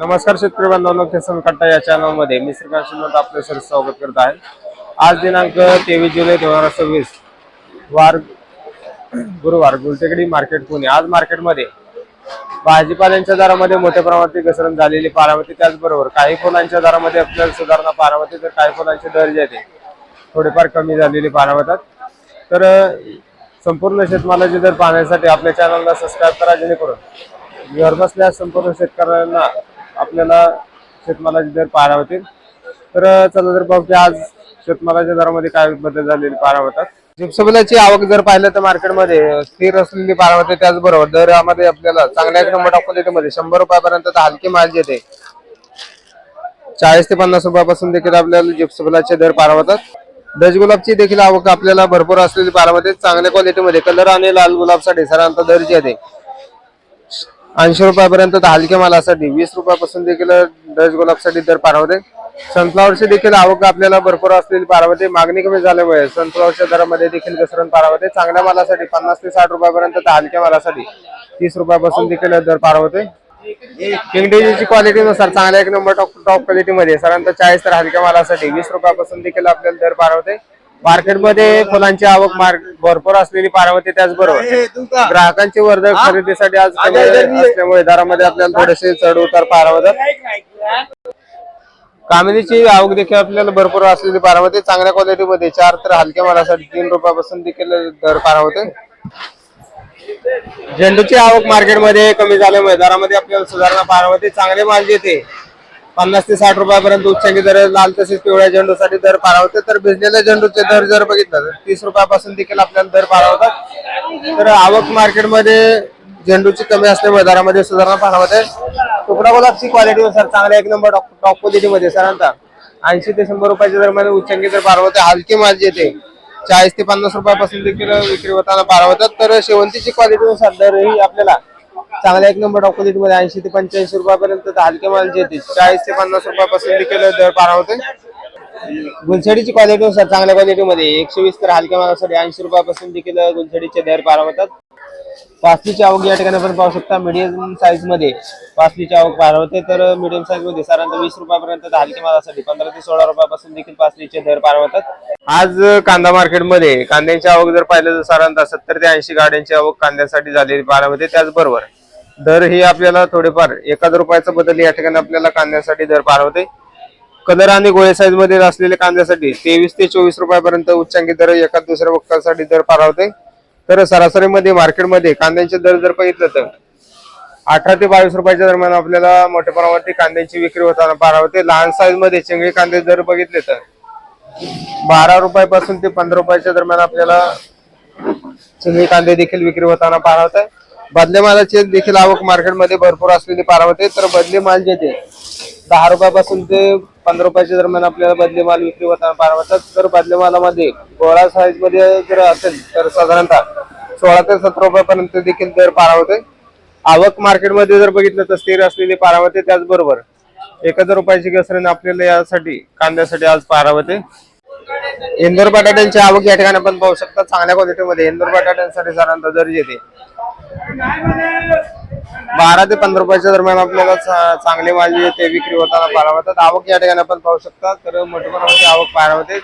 नमस्कार शेतकरी बांधवांनो, किसान कट्टा या चॅनल मध्ये मी श्रीकांत शिंदे आपले सर स्वागत करत आहे। आज दिनांक 23 जुलै 2026 वार गुरुवार, गुलटेकडी मार्केट पुणे। आज मार्केटमध्ये भाजीपाल्यांच्या दरामध्ये मोठ्या प्रमाणात घसरण झालेली पाहायला मिळते। त्याचबरोबर काही फुलांच्या दरामध्ये आपल्याला सुधारणा पाहायला मिळते, तर काही फुलांचे दर जे आहेत थोडेफार कमी झालेले पाहायला मिळतात। तर संपूर्ण शेतमालाचे दर पाहण्यासाठी आपल्या चॅनलला सबस्क्राइब करा, जेणेकरून घरबसल्या संपूर्ण शेतकऱ्यांना आपल्याला शेतमालाचे दर पाहायला होतील। तर चला तर पाहू की आज शेतमालाच्या दरामध्ये काय बदल झालेले पाहायला होतात। जिप्समची आवक जर पाहिलं तर मार्केटमध्ये स्थिर असलेली पाहायला होते। त्याचबरोबर दरामध्ये आपल्याला चांगल्या एक नंबर क्वालिटीमध्ये 100 रुपयापर्यंत हलके माल येते 40 ते 50 रुपयापासून देखील आपल्याला जिप्समचे दर पाहायला होतात। डच गुलाबची देखील आवक आपल्याला भरपूर असलेली पाहायला होते। चांगल्या क्वालिटीमध्ये कलर आणि लाल गुलाबसाठी साधारणतः दर जे आहे 80 रुपयापर्यंत हलके मालासाठी 20 रुपयापासून देखील डच गुलाबसाठी दर पाहायला होते। सनफ्लॉवरची देखील आवक आपल्याला भरपूर असलेली पाहायला होते। मागणी कमी झाल्यामुळे सनफ्लॉवरच्या दरामध्ये देखील घसरण पाहायला होते। चांगल्या मालासाठी 50 ते 60 रुपयापर्यंत हलक्या मालासाठी 30 रुपयापासून देखील दर पाहायला होते। किंगडेजीची क्वालिटीनुसार चांगल्या एक नंबर टॉप क्वालिटीमध्ये साधारणतः 40 तर हलक्या मालासाठी 20 रुपयापासून देखील आपल्याला दर पाहायला होते। मार्केटमध्ये फुलांची आवक भरपूर असलेली पाहायला होते। त्याचबरोबर ग्राहकांची वर्दळ खरेदीसाठी आज कमी असल्यामुळे दरामध्ये आपल्याला थोडेसे चढ उतार पाहायला होतात। कामिनीची आवक देखील आपल्याला भरपूर असलेली पाहायला होते। चांगल्या क्वालिटीमध्ये 4 तर हलक्या मालासाठी 3 रुपयापासून देखील दर पाहायला होते। झेंडूची आवक मार्केटमध्ये कमी झाल्यामुळे दरामध्ये आपल्याला सुधारणा पाहायला होते। चांगले माल येते 50 ते 60 रुपयापर्यंत उच्चांकी दर लाल तसेच पिवळ्या झेंडूसाठी दर पाहायला होते। तर भिजलेल्या झेंडूचे दर जर बघितलं तर 30 रुपयापासून देखील आपल्याला दर पाहायला होतात। तर आवक मार्केटमध्ये झेंडूची कमी असल्यामुळे दरामध्ये सुधारणा पाहायला होते। तुकडा गुलाबची क्वालिटीनुसार चांगल्या एक नंबर टॉप क्वालिटीमध्ये साधारणतः 80 ते 100 रुपयाच्या दरम्यान उच्चांकी दर पाहायला होते। हलके माल येते 40 ते 50 रुपयापासून देखील विक्री होताना पाहायला होतात। तर शेवंतीची क्वालिटीनुसार दरही आपल्याला चांगल्या एक नंबर टॉप क्वालिटीमध्ये 80 ते 85 रुपयापर्यंत हलके माल येते 40 ते 50 रुपयापासून देखील दर पाहायला होते। गुलछडीची क्वालिटीनुसार चांगल्या क्वालिटीमध्ये 120 तर हलक्या मालासाठी 80 रुपयापासून देखील गुलछडीचे दर पाहायला होतात। पासलीची आवक या ठिकाणी आपण पाहू शकता। मीडियम साईज मध्ये पासलीची आवक पाहायला होते। तर मीडियम साईज मध्ये साधारणतः 20 रुपयापर्यंत हलके मालासाठी 15 ते 16 रुपयापासून देखील पासलीचे दर पाहायला होतात। आज कांदा मार्केटमध्ये कांद्याची आवक जर पाहिलं तर साधारणतः 70 ते 80 गाड्यांची आवक कांद्यासाठी झालेली पाहायला होते। त्याचबरोबर दर ही आपल्याला थोडेफार 1 रुपयाचा बदल या ठिकाणी आपल्याला कांद्यासाठी दर पाहायला होते। कलर आणि गोळे साईज मध्ये असलेल्या कांद्यासाठी 23 ते 24 रुपयापर्यंत उच्चांकी दर एका दुसऱ्या वक्कलसाठी दर पाहायला होते। तर सरासरीमध्ये मार्केटमध्ये कांद्यांचे दर जर बघितलं तर 18 ते 22 रुपयाच्या दरम्यान आपल्याला मोठ्या प्रमाणात कांद्यांची विक्री होताना पाहायला होते। लहान साईज मध्ये चिंगळी कांदे जर बघितले तर 12 रुपयापासून ते 15 रुपयाच्या दरम्यान आपल्याला चिंगळी कांदे देखील विक्री होताना पाहायला होते। बदले मालाची देखील आवक मार्केटमध्ये भरपूर असलेली पाहायला होते। तर बदले माल जे 10 रुपयापासून ते 15 रुपयाच्या दरम्यान आपल्याला बदले माल विक्री होताना पाहायला होतात। तर बदले मालामध्ये गोळा साईज मध्ये जर असेल तर साधारणतः 16 ते 17 रुपयापर्यंत देखील दर पाहायला होते। आवक मार्केटमध्ये जर बघितलं तर स्थिर असलेली पाहायला होते। त्याचबरोबर 1 रुपयाची घसरण आपल्याला यासाठी कांद्यासाठी आज पाहायला होते। इंदोर बटाट्यांची आवक या ठिकाणी आपण पाहू शकता। चांगल्या क्वालिटीमध्ये इंदोर बटाट्यांसाठी साधारणतः दर येते 12 ते 15 रुपयाच्या दरम्यान आपल्याला चांगले माल येते विक्री होताना पाहायला होतात। आवक या ठिकाणी आपण पाहू शकता। तर मोठ्या प्रमाणात आवक पाहायला होते।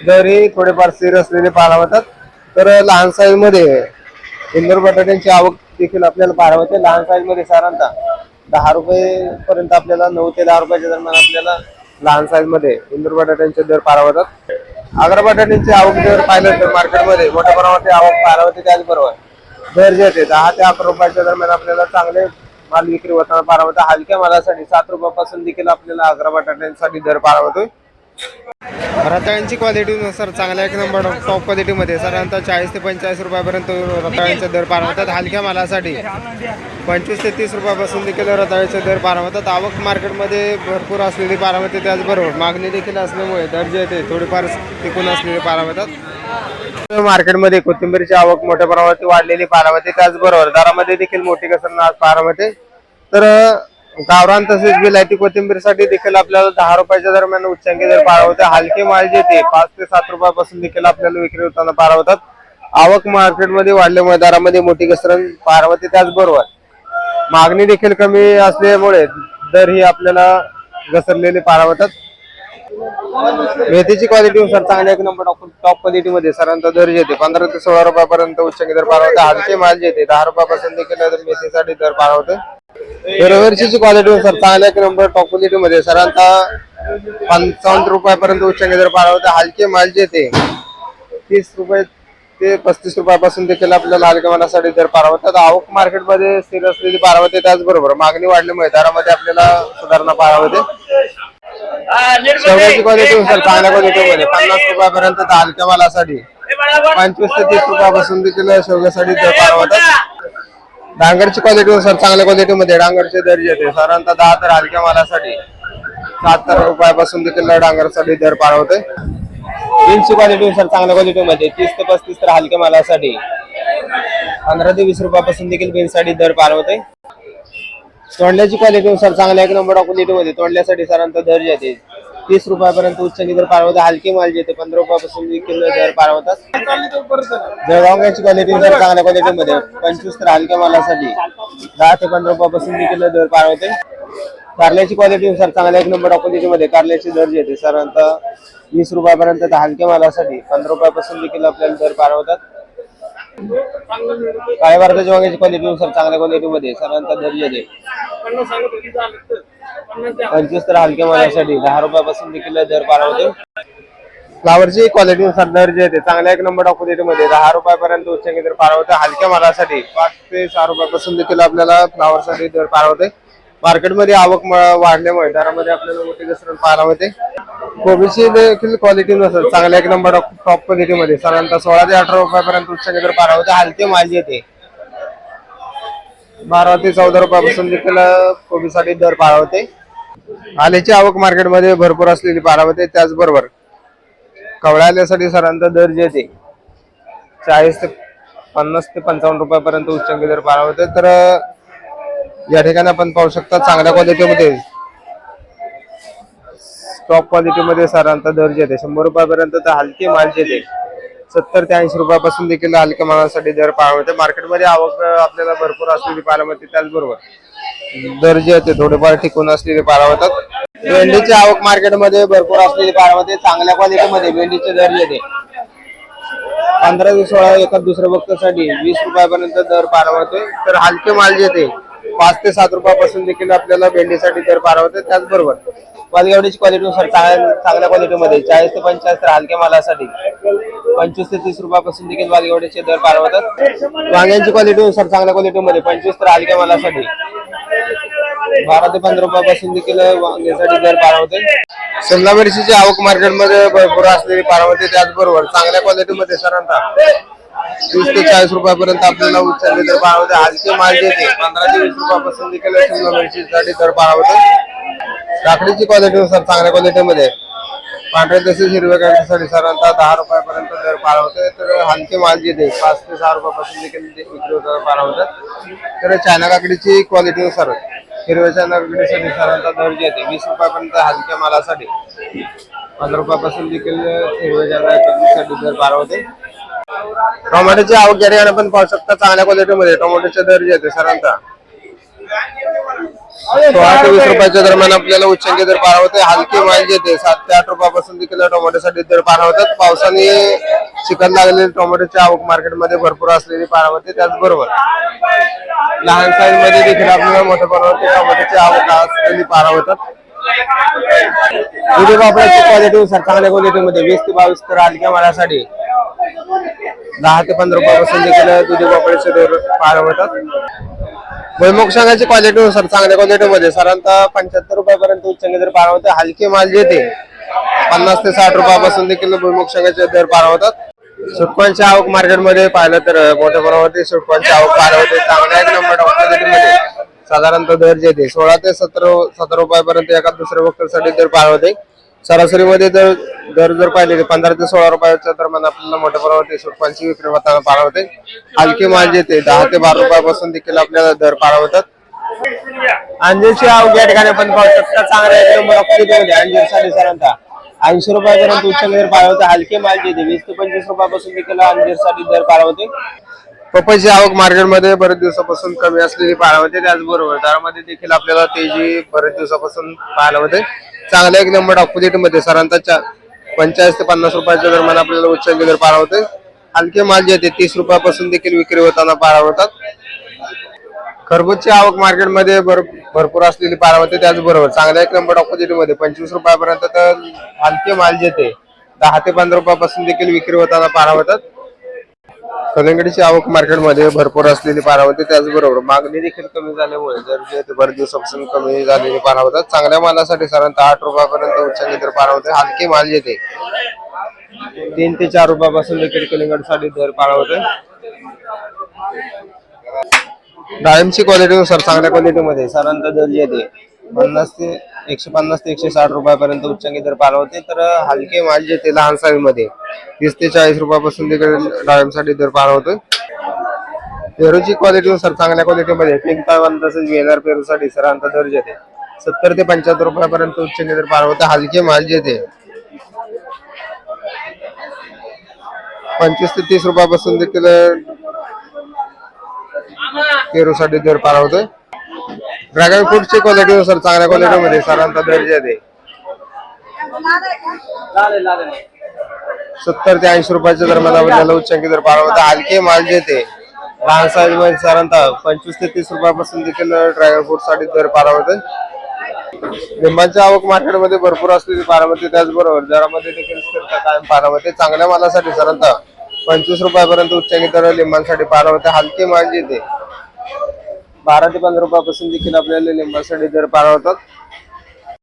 दरही थोडेफार स्थिर असलेले पाहायला होतात। तर लहान साईज मध्ये इंदोर बटाट्यांची आवक देखील आपल्याला पाहायला होते। लहान साईज मध्ये साधारणतः 10 रुपये पर्यंत आपल्याला 9 ते 10 रुपयाच्या दरम्यान आपल्याला लहान साईज मध्ये इंदोर बटाट्यांचे दर पाहायला होतात। आग्रा बटाट्यांची आवक जर पाहिलं तर मार्केटमध्ये मोठ्या प्रमाणात आवक पाहायला होते। त्याचबरोबर दर जे येते 10 ते 11 रुपयाच्या दरम्यान आपल्याला चांगले माल विक्री होताना पाहायला होता। हलक्या मालासाठी 7 रुपयापासून देखील आपल्याला आग्रा बटाट्यांसाठी दर पाहायला होतोय। रताळ्यांची क्वालिटीनुसार चांगल्या एक नंबर टॉप क्वालिटीमध्ये साधारणतः 40 ते 45 रुपयापर्यंत रताळ्यांचे दर पाहायला होतात। हलक्या मालासाठी 25 ते 30 रुपयापासून देखील रताळ्याचे दर पाहायला होतात। आवक मार्केटमध्ये भरपूर असलेली पाहायला होते। त्याचबरोबर मागणी देखील असल्यामुळे दर जे येते थोडीफार टिकून असलेले पाहायला होतात। मार्केटमध्ये कोथिंबीरची आवक मोठ्या प्रमाणात वाढलेली पाहायला होते। त्याचबरोबर दरामध्ये देखील मोठी घसरण आज पाहायला होते। तर गावरान तसेच विलायती कोथिंबीरसाठी देखील आपल्याला 10 रुपयाच्या दरम्यान उच्चांकी दर पाहायला होते। हलके माल जे ते 5 ते 7 रुपयापासून देखील आपल्याला विक्री होताना पाहायला होतात। आवक मार्केटमध्ये वाढल्यामुळे दरामध्ये मोठी घसरण पाहायला होते। त्याचबरोबर मागणी देखील कमी असल्यामुळे दर ही आपल्याला घसरलेले पाहावतात. मेथीची क्वालिटी सर चांगल्या एक नंबर टॉप क्वालिटी मध्ये सरांचा दर येते 15 ते 16 रुपयापर्यंत उच्चांकी दर पाहावते. हलके माल येते 10 रुपयापासून देखील मेथीसाठी दर पाहावते. हिरव्याची क्वालिटी सर चांगल्या एक नंबर टॉप क्वालिटी मध्ये सरांचा 55 रुपयापर्यंत उच्चांकी दर पाहावते. हलके माल येते 30 रुपये ते 35 रुपयापासून देखील आपल्याला हलक्या मालासाठी दर पाहावतात. आवक मार्केटमध्ये स्थिर असलेली पाहावते. त्याचबरोबर मागणी वाढल्यामुळे दरामध्ये आपल्याला सुधारणा पाहावते. शेवग्याची क्वालिटी सर चांगल्या क्वालिटीमध्ये 50 रुपयापर्यंत हलक्या मालासाठी 25 ते 30 रुपयापासून देखील शेवग्यासाठी दर पाहावतात. डांगरची क्वालिटी सर चांगल्या क्वालिटीमध्ये डांगरचे दर येते साधारणतः 10 तर हलक्या मालासाठी 70 रुपयापासून देखील डांगरसाठी दर पाहावते. बीन्सची क्वालिटी सर चांगल्या क्वालिटीमध्ये 30 ते 35 तर हलक्या मालासाठी 15 ते 20 रुपयापासून देखील बीन्ससाठी दर पाहावते. तोंडल्याची क्वालिटी सर चांगल्या एक नंबर क्वालिटीमध्ये तोंडल्यासाठी सरांचा दर येते 30 रुपयापर्यंत उच्चांकी दर पाहावते. हलके माल येते 15 रुपयापासून देखील दर पाहावतात. जळगावची क्वालिटी सर चांगल्या क्वालिटीमध्ये 25 तर हलक्या मालासाठी 10 ते 15 रुपयापासून देखील दर पाहावते. कारल्याची क्वालिटी सर चांगल्या एक नंबर क्वालिटीमध्ये कारल्याची दर येते साधारणतः 20 रुपयापर्यंत हलक्या मालासाठी 15 रुपयापासून देखील आपल्याला दर पाहावतात. काळ्या भारताच्या वांग्याची क्वालिटी सर चांगल्या क्वालिटीमध्ये साधारणतः दर येते 25 तर हलक्या मालासाठी 10 रुपयापासून देखील दर पाहावते. फ्लावरची क्वालिटी नुसार दर जे येते चांगल्या एक नंबर क्वालिटीमध्ये 10 रुपयापर्यंत उच्चांकी दर पाहावते. हलक्या मालासाठी 5 ते 6 रुपयापासून देखील आपल्याला फ्लावरसाठी दर पाहावते. मार्केटमध्ये आवक वाढल्यामुळे दरामध्ये आपल्याला मोठी घसरण पाहायला होते. कोबीची देखील क्वालिटी नसेल चांगल्या एक नंबर टॉप क्वालिटीमध्ये साधारणतः 16 ते 18 रुपयापर्यंत उच्चांकी दर पाहावते. हलके माल येते 12 ते 14 रुपयापासून देखील कोबीसाठी दर पाहावते. आल्याची आवक मार्केटमध्ये भरपूर असलेली पाहावते. त्याचबरोबर कवळ्या आल्यासाठी सरांचा दर जे येते 40 ते 50 ते 55 रुपयापर्यंत उच्चांकी दर पाहावते. तर या ठिकाणी आपण पाहू शकता चांगल्या क्वालिटीमध्ये टॉप क्वालिटीमध्ये सरांचा दर जे येते 100 रुपयापर्यंत तर हलके माल येते 70 ते 80 रुपयापासून देखील हलक्या मालासाठी दर पाहावते. मार्केटमध्ये आवक आपल्याला भरपूर असलेली पाहायला मिळते. त्याचबरोबर दर जे येते थोडेफार टिकून असलेले पाहावतात. भेंडीची आवक मार्केटमध्ये भरपूर असलेली पाहावते. चांगल्या क्वालिटीमध्ये भेंडीचे दर येते 15 ते 16 एका दुसऱ्या भक्तासाठी 20 रुपयापर्यंत दर पाहावते. तर हलके माल येते 5 ते 7 रुपयापासून देखील आपल्याला भेंडीसाठी दर पाहावते. त्याचबरोबर वालगेवडीची क्वालिटीनुसार चांगल्या क्वालिटीमध्ये 40 ते 45 तर हलक्या मालासाठी 25 ते 30 रुपयापासून देखील वालगेवडीचे दर पाहावतात. वांग्यांची क्वालिटीनुसार चांगल्या क्वालिटीमध्ये 25 तर हलक्या मालासाठी 12 ते 15 रुपयापासून देखील वांग्यासाठी दर पाहावते. शिमला मिरचीची आवक मार्केटमध्ये भरपूर असलेली पाहावते. त्याचबरोबर चांगल्या क्वालिटीमध्ये सरांचा 30 ते 40 रुपयापर्यंत आपल्याला उच्चांकी दर पाहावते. हलके माल येते 15 ते 20 रुपयापासून देखील शिमला मिरचीसाठी दर पाहावते. काकडीची क्वालिटीनुसार चांगल्या क्वालिटीमध्ये पांढऱ्या तसेच हिरव्या काकडीसाठी साधारणतः 10 रुपयापर्यंत दर पाहावते. तर हलके माल येते 5 ते 6 रुपयापासून देखील विक्री पाहावतात. तर चायना काकडीची क्वालिटीनुसार हिरव्या चायना काकडीसाठी साधारणतः दर जे येते 20 रुपयापर्यंत हलक्या मालासाठी 15 रुपयापासून देखील हिरव्या चायना काकडीसाठी दर पाहावते. टोमॅटोची आवक या ठिकाणी आपण पाहू शकता चांगल्या क्वालिटीमध्ये टोमॅटोचे दर जे येते साधारणतः 16 ते 20 रुपयाच्या दरम्यान आपल्याला उच्चांकी दर पाहावते. हलके माल येते 7 ते 8 रुपयापासून देखील टोमॅटोसाठी दर पाहावतात. पावसाने चिकन लागलेली टोमॅटोची आवक मार्केटमध्ये भरपूर असलेली पाहावते. त्याचबरोबर लहान साईज मध्ये देखील आपल्याला मोठ्या प्रमाणात टोमॅटोची आवक असलेली पाहावतात. दुधी भोपळ्याची क्वालिटीनुसार चांगल्या क्वालिटीमध्ये 20 ते 22 तर हलक्या मालासाठी 10 ते 15 रुपयापासून देखील दुधी भोपळ्याचे दर पाहावतात. भुईमुग शेंगाची क्वालिटीनुसार चांगल्या क्वालिटीमध्ये साधारणतः 75 रुपयापर्यंत उच्चांकी दर पाहावते. हलके माल येते 50 ते 60 रुपयापासून देखील भुईमुग शेंगाचे दर पाहावतात. सुटकांची आवक मार्केटमध्ये पाहिलं तर मोठ्या प्रमाणात सुटकांची आवक पाहावते. चांगल्या एक नंबर क्वालिटीमध्ये साधारणतः दर येते 16 ते 17 रुपयापर्यंत एका दुसऱ्या वक्तासाठी दर पाहावते. सरासरीमध्ये दर जर पाहिले 15 ते 16 रुपयाच्या दरम्यान आपल्याला मोठ्या प्रमाणात सुटकांची विक्री होताना पाहावते. हलके माल येते 10 ते 12 रुपयापासून देखील आपल्याला दर पाहावतात. अंजीरची आवक या ठिकाणी आपण पाहू शकता चांगल्या एक नंबर क्वालिटीमध्ये अंजीरसाठी साधारणतः 80 रुपयापर्यंत उच्चांकी दर पाहावते. हलके माल येते 20 ते 25 रुपयापासून देखील अंजीरसाठी दर पाहावते. पपईची आवक मार्केटमध्ये बरेच दिवसापासून कमी असलेली पाहायला मिळते. त्याचबरोबर दरामध्ये देखील आपल्याला तेजी बरेच दिवसापासून पाहायला मिळते. चांगल्या एक नंबर ऑपोजिट मध्ये साधारणतः 45 ते 50 रुपयाच्या दरम्यान आपल्याला उच्चांकी दर पाहायला होते. हलके माल जे ते 30 रुपयापासून देखील विक्री होताना पाहायला होतात. खरबूजची आवक मार्केटमध्ये भरपूर असलेली पाहायला मिळते. त्याचबरोबर चांगल्या एक नंबर ऑपोजिट मध्ये 25 रुपयापर्यंत तर हलके माल जे ते 10 ते 15 रुपयापासून देखील विक्री होताना पाहायला होतात. कलिंगडची आवक मार्केटमध्ये भरपूर असलेली पाहायला होते. त्याचबरोबर मागणी देखील कमी झाल्यामुळे जर जे ते बरेच दिवसापासून कमी झालेली पाहायला होतात. चांगल्या मालासाठी साधारणतः 8 रुपयापर्यंत उच्चांकी दर पाहायला होते. हलके माल जे ते 3 ते 4 रुपयापासून देखील कलिंगडसाठी दर पाहायला होते. डाळिंबची क्वालिटीनुसार चांगल्या क्वालिटीमध्ये साधारणतः दर जे ते 50 ते 150 ते 160 रुपयापर्यंत उच्चांकी दर पाहायला होते. तर हलके माल जे ते लहान साईज मध्ये 30 ते 40 रुपयापासून देखील डाळिंबसाठी दर पाहायला होतोय. पेरूची क्वालिटीनुसार चांगल्या क्वालिटीमध्ये पिंक तायवान तसेच वेलर पेरूसाठी साधारणतः दर जे ते 70 ते 75 रुपयापर्यंत उच्चांकी दर पाहायला होते. हलके माल जे ते 25 ते 30 रुपयापासून देखील पेरूसाठी दर पाहायला होतोय. ड्रॅगन फ्रूटची क्वालिटीनुसार चांगल्या क्वालिटीमध्ये साधारणतः दर जे ते 70 ते 80 रुपयाच्या दरम्यान आपल्याला उच्चांकी दर पाहायला होता. हलके माल जे ते लहान साईज मध्ये साधारणतः 25 ते 30 रुपयापासून देखील ड्रॅगन फ्रूट साठी दर पाहायला होते. लिंबाची आवक मार्केटमध्ये भरपूर असलेली पाहायला मिळते. त्याचबरोबर दरामध्ये देखील स्थिरता कायम पाहायला मिळते. चांगल्या मालासाठी साधारणतः 25 रुपयापर्यंत उच्चांकी दर लिंबांसाठी पाहायला होते. हलके माल जे ते 12 ते 15 रुपयापासून देखील आपल्याला लिंबासाठी दर पाहायला होतात.